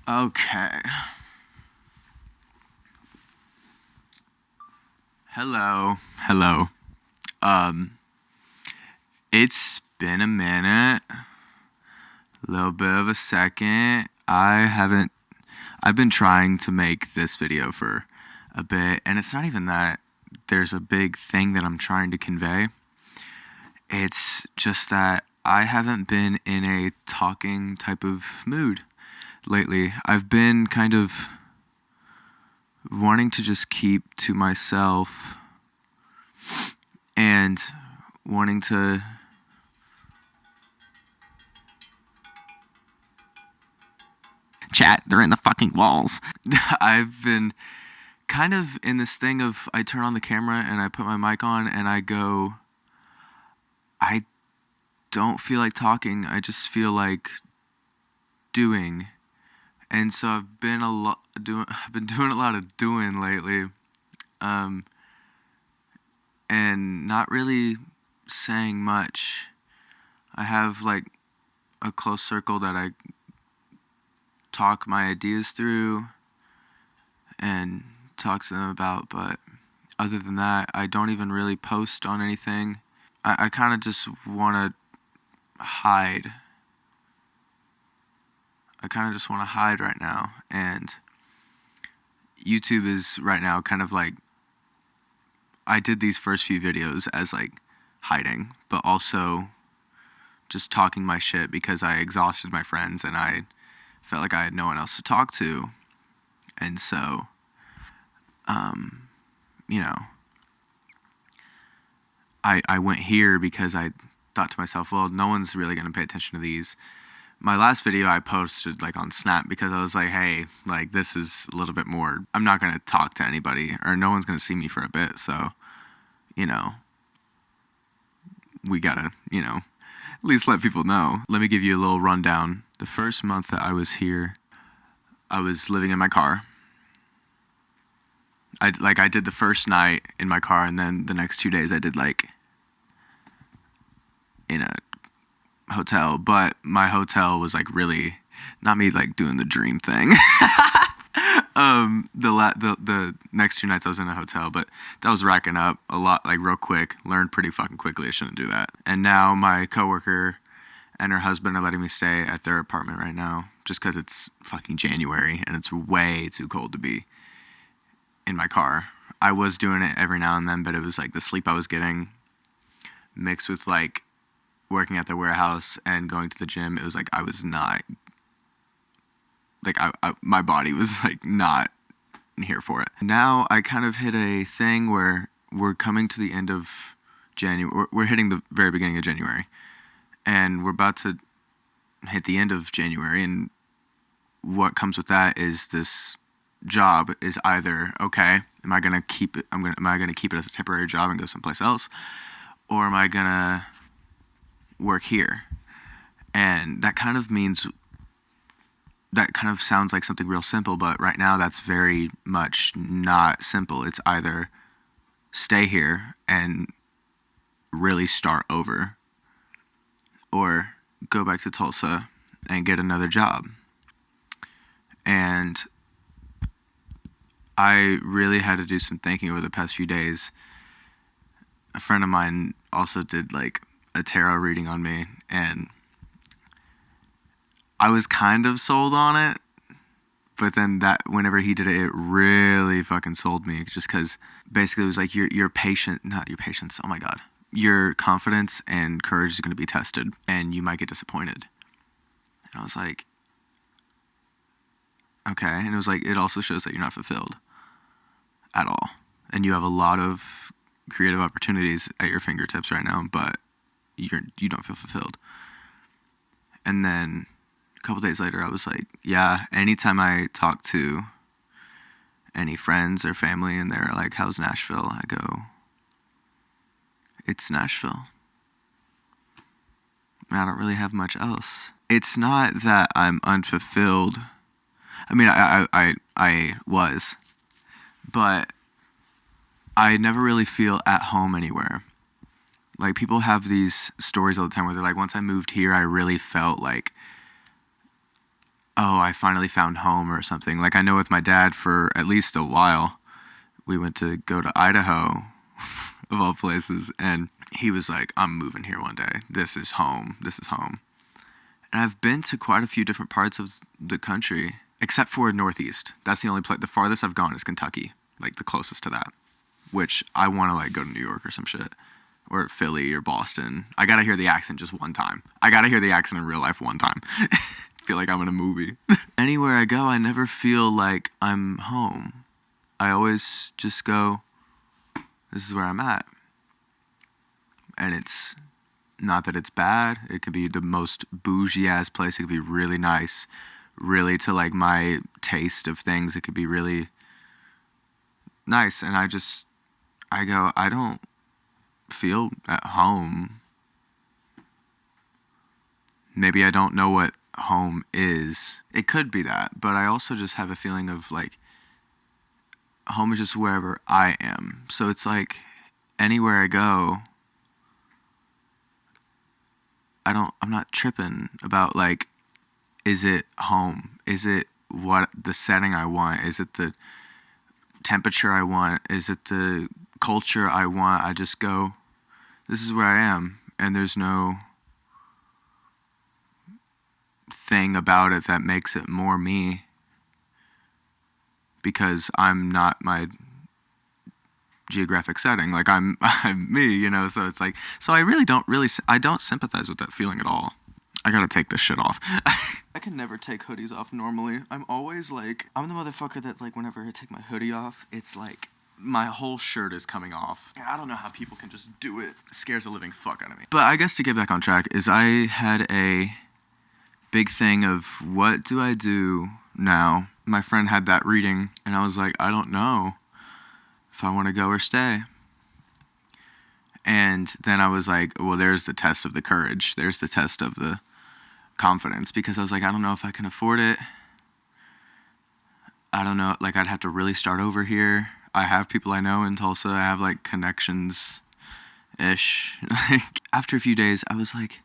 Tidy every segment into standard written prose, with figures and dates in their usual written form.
Okay. Hello. Hello. Um, it's been a minute. A little bit of a second. I've been trying to make this video for a bit, and it's not even that there's a big thing that I'm trying to convey. It's just that I haven't been in a talking type of mood lately. I've been kind of wanting to just keep to myself and wanting to chat. They're in the fucking walls. I've been kind of in this thing of I turn on the camera and I put my mic on and I go, I don't feel like talking. I just feel like doing. And so I've been doing a lot of doing lately. And not really saying much. I have like a close circle that I talk my ideas through and talk to them about, but other than that, I don't even really post on anything. I kind of just want to hide. I kind of just want to hide right now, and YouTube is right now kind of like, I did these first few videos as like hiding, but also just talking my shit because I exhausted my friends and I felt like I had no one else to talk to. And so, you know, I went here because I thought to myself, well, no one's really going to pay attention to these. My last video I posted like on Snap because I was like, hey, like this is a little bit more, I'm not going to talk to anybody or no one's going to see me for a bit. So, you know, we gotta, at least let people know. Let me give you a little rundown. The first month that I was here, I was living in my car. I did the first night in my car, and then the next 2 days I did like in a hotel. But my hotel was like really not me like doing the dream thing. The next 2 nights I was in a hotel, but that was racking up a lot, like real quick. Learned pretty fucking quickly I shouldn't do that. And now my coworker and her husband are letting me stay at their apartment right now, just because it's fucking January and it's way too cold to be in my car. I was doing it every now and then, but it was like the sleep I was getting mixed with like working at the warehouse and going to the gym. It was like I was not like my body was like not here for it. Now I kind of hit a thing where we're coming to the end of January. We're hitting the very beginning of January, and we're about to hit the end of January. And what comes with that is this job is either okay. Am I gonna keep it? Am I gonna keep it as a temporary job and go someplace else, or am I gonna work here? And that kind of means, that kind of sounds like something real simple, but right now that's very much not simple. It's either stay here and really start over, or go back to Tulsa and get another job. And I really had to do some thinking over the past few days. A friend of mine also did like a tarot reading on me, and I was kind of sold on it, but then that whenever he did it, it really fucking sold me, just because basically it was like your patient, not your patience, oh my god, your confidence and courage is going to be tested, and you might get disappointed. And I was like, okay. And it was like, it also shows that you're not fulfilled at all, and you have a lot of creative opportunities at your fingertips right now, but you don't feel fulfilled. And then a couple days later, I was like, yeah, anytime I talk to any friends or family and they're like, how's Nashville? I go, it's Nashville. I don't really have much else. It's not that I'm unfulfilled. I mean, I was, but I never really feel at home anywhere. Like, people have these stories all the time where they're like, once I moved here, I really felt like oh, I finally found home or something. Like I know with my dad for at least a while, we went to go to Idaho, of all places, and he was like, I'm moving here one day. This is home. This is home. And I've been to quite a few different parts of the country, except for Northeast. That's the only place. The farthest I've gone is Kentucky, like the closest to that, which I want to like go to New York or some shit, or Philly or Boston. I gotta hear the accent just one time. I gotta hear the accent in real life one time. Feel like I'm in a movie. Anywhere I go, I never feel like I'm home. I always just go, this is where I'm at. And it's not that it's bad. It could be the most bougie ass place. It could be really nice, really to like my taste of things. It could be really nice. And I go, I don't feel at home. Maybe I don't know what home is. It could be that, but I also just have a feeling of like home is just wherever I am. So it's like anywhere I go, I'm not tripping about like, is it home? Is it what the setting I want? Is it the temperature I want? Is it the culture I want? I just go, this is where I am. And there's no thing about it that makes it more me because I'm not my geographic setting. Like I'm me, you know, so it's like, so I don't sympathize with that feeling at all. I gotta take this shit off. I can never take hoodies off normally. I'm always like, I'm the motherfucker that like whenever I take my hoodie off, it's like my whole shirt is coming off. I don't know how people can just do it. It scares the living fuck out of me. But I guess to get back on track is I had a big thing of what do I do now? My friend had that reading and I was like, I don't know if I want to go or stay. And then I was like, well, there's the test of the courage. There's the test of the confidence, because I was like, I don't know if I can afford it. I don't know, like I'd have to really start over here. I have people I know in Tulsa. I have like connections ish. Like after a few days, I was like,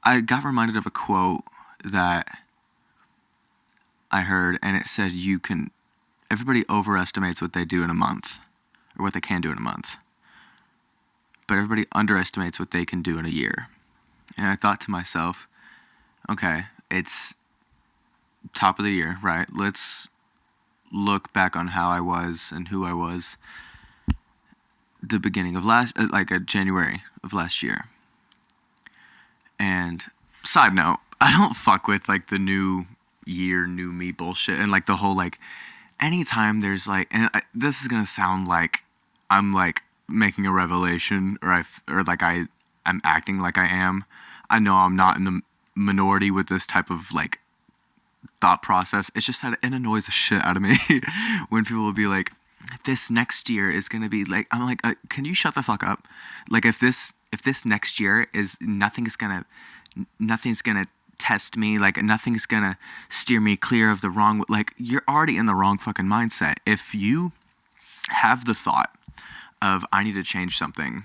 I got reminded of a quote that I heard, and it said, everybody overestimates what they do in a month, or what they can do in a month, but everybody underestimates what they can do in a year. And I thought to myself, okay, it's top of the year, right? Let's look back on how I was and who I was the beginning of January of last year. And side note, I don't fuck with like the new year, new me bullshit, and like the whole like anytime there's like, and this is gonna sound like I'm like making a revelation, or I'm acting like I am. I know I'm not in the minority with this type of like thought process. It's just that it annoys the shit out of me when people will be like, this next year is gonna be like, I'm like, can you shut the fuck up? Like if this next year is nothing's gonna test me, like nothing's gonna steer me clear of the wrong, like you're already in the wrong fucking mindset. If you have the thought of I need to change something,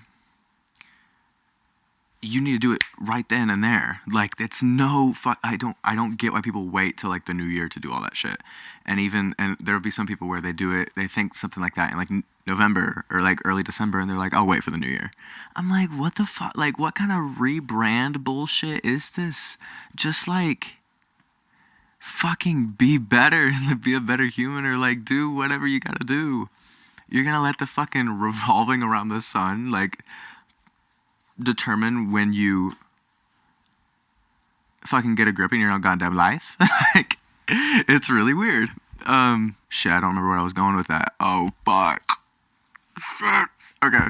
you need to do it right then and there. Like it's no fuck. I don't get why people wait till like the new year to do all that shit. And there'll be some people where they do it, they think something like that in like November or like early December, and they're like, I'll wait for the new year. I'm like, what the fuck? Like what kind of rebrand bullshit is this? Just like fucking be better and be a better human, or like do whatever you gotta do. You're gonna let the fucking revolving around the sun like determine when you fucking get a grip in your own goddamn life. Like it's really weird. Shit, I don't remember where I was going with that. Oh fuck. Shit. Okay.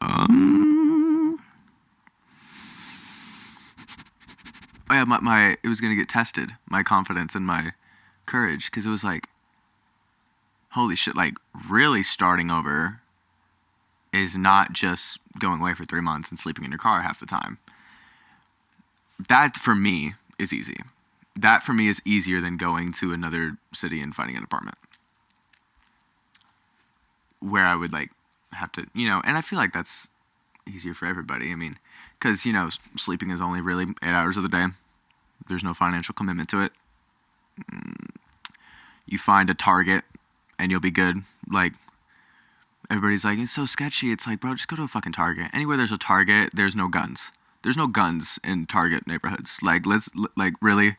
Oh yeah, my it was gonna get tested, my confidence and my courage, because it was like, holy shit, like really starting over is not just going away for 3 months and sleeping in your car half the time. That for me is easy. That for me is easier than going to another city and finding an apartment where I would like have to, you know, and I feel like that's easier for everybody. I mean, because, you know, sleeping is only really 8 hours of the day. There's no financial commitment to it. You find a Target and you'll be good. Like, everybody's like, it's so sketchy. It's like, bro, just go to a fucking Target. Anywhere there's a Target, there's no guns. There's no guns in Target neighborhoods. Like, really,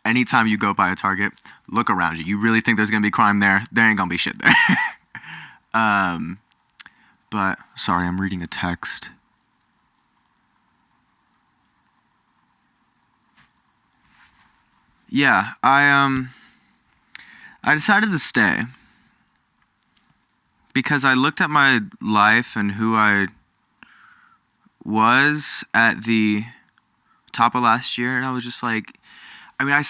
anytime you go by a Target, look around you. You really think there's going to be crime there? There ain't going to be shit there. But, sorry, I'm reading a text. Yeah, I decided to stay because I looked at my life and who I was at the top of last year, and I was just like, I mean, I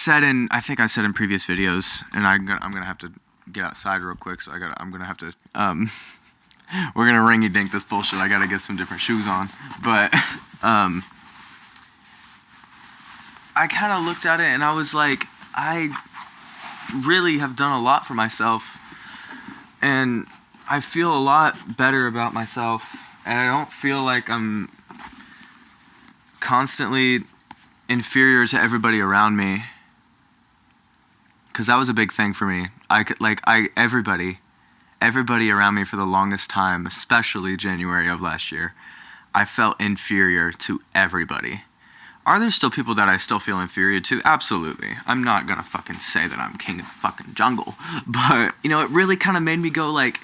think I said in previous videos, and I'm gonna have to get outside real quick, so I'm gonna have to we're gonna ringy dink this bullshit. I gotta get some different shoes on, but I kind of looked at it and I was like, I really have done a lot for myself, and I feel a lot better about myself, and I don't feel like I'm constantly inferior to everybody around me, because that was a big thing for me. Everybody around me for the longest time, especially January of last year, I felt inferior to everybody. Are there still people that I still feel inferior to? Absolutely. I'm not gonna fucking say that I'm king of the fucking jungle. But, you know, it really kind of made me go like,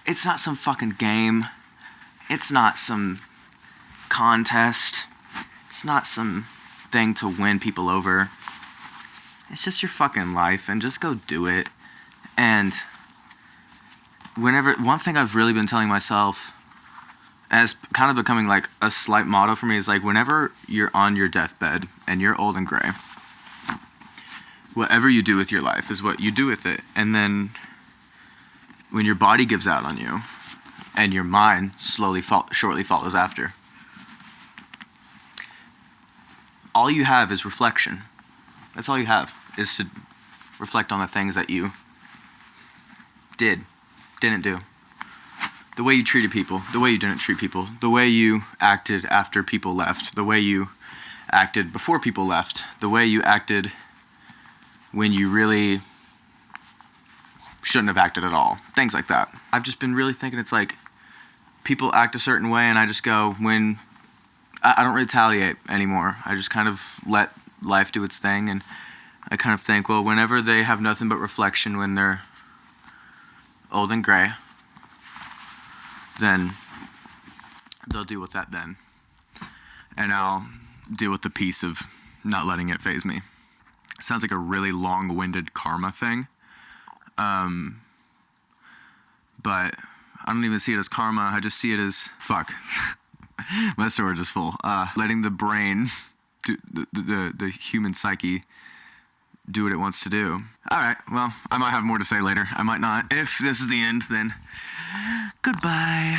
it's not some fucking game. It's not some contest. It's not some thing to win people over. It's just your fucking life, and just go do it. And one thing I've really been telling myself, as kind of becoming like a slight motto for me, is like, whenever you're on your deathbed and you're old and gray, whatever you do with your life is what you do with it. And then when your body gives out on you and your mind shortly follows after, all you have is reflection. That's all you have, is to reflect on the things that you didn't do. The way you treated people, the way you didn't treat people, the way you acted after people left, the way you acted before people left, the way you acted when you really shouldn't have acted at all. Things like that. I've just been really thinking, it's like, people act a certain way, and I just go, when I don't retaliate anymore. I just kind of let life do its thing, and I kind of think, well, whenever they have nothing but reflection, when they're old and gray, then they'll deal with that then. And I'll deal with the peace of not letting it faze me. Sounds like a really long-winded karma thing. But I don't even see it as karma. I just see it as, fuck. My storage is full. Letting the brain, the human psyche, do what it wants to do. Alright, well, I might have more to say later. I might not. If this is the end, then goodbye.